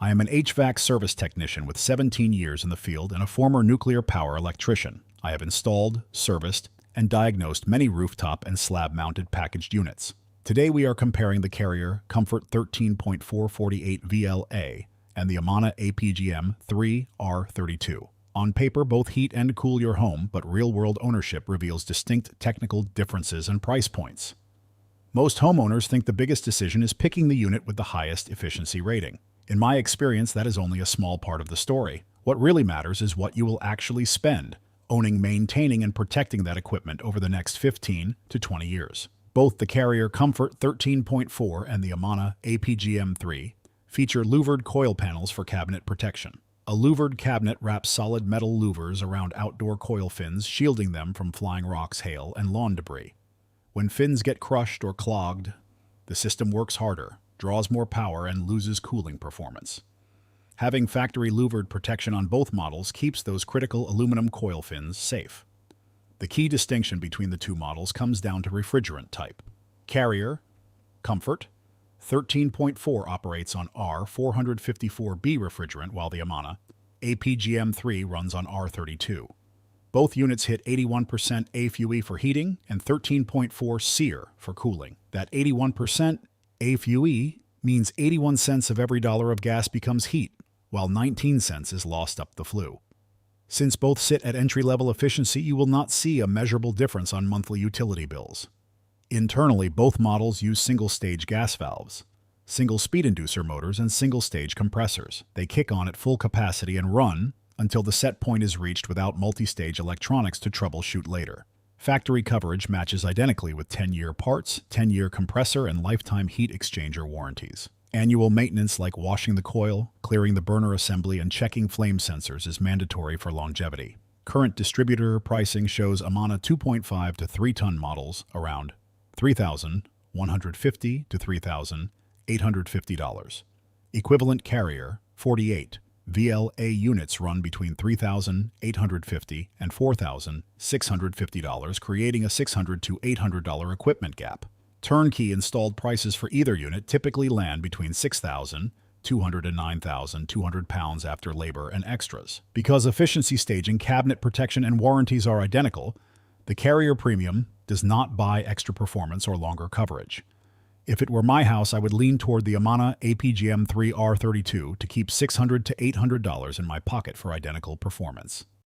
I am an HVAC service technician with 17 years in the field and a former nuclear power electrician. I have installed, serviced, and diagnosed many rooftop and slab-mounted packaged units. Today we are comparing the Carrier Comfort 13.448 VLA and the Amana APGM3 R32. On paper, both heat and cool your home, but real-world ownership reveals distinct technical differences and price points. Most homeowners think the biggest decision is picking the unit with the highest efficiency rating. In my experience, that is only a small part of the story. What really matters is what you will actually spend, owning, maintaining, and protecting that equipment over the next 15 to 20 years. Both the Carrier Comfort 13.4 and the Amana APGM3 feature louvered coil panels for cabinet protection. A louvered cabinet wraps solid metal louvers around outdoor coil fins, shielding them from flying rocks, hail, and lawn debris. When fins get crushed or clogged, the system works harder, draws more power, and loses cooling performance. Having factory louvered protection on both models keeps those critical aluminum coil fins safe. The key distinction between the two models comes down to refrigerant type. Carrier Comfort 13.4 operates on R454B refrigerant, while the Amana APGM3 runs on R32. Both units hit 81% AFUE for heating and 13.4 SEER for cooling. That 81% AFUE means 81 cents of every dollar of gas becomes heat, while 19 cents is lost up the flue. Since both sit at entry-level efficiency, you will not see a measurable difference on monthly utility bills. Internally, both models use single-stage gas valves, single-speed inducer motors, and single-stage compressors. They kick on at full capacity and run until the set point is reached without multi-stage electronics to troubleshoot later. Factory coverage matches identically with 10-year parts, 10-year compressor, and lifetime heat exchanger warranties. Annual maintenance like washing the coil, clearing the burner assembly, and checking flame sensors is mandatory for longevity. Current distributor pricing shows Amana 2.5 to 3-ton models around $3,150 to $3,850. Equivalent Carrier 48 VLA units run between $3,850 and $4,650, creating a $600 to $800 equipment gap. Turnkey installed prices for either unit typically land between $6,200 and £9,200 after labor and extras. Because efficiency staging, cabinet protection, and warranties are identical, the Carrier Premium does not buy extra performance or longer coverage. If it were my house, I would lean toward the Amana APGM3 R32 to keep $600 to $800 in my pocket for identical performance.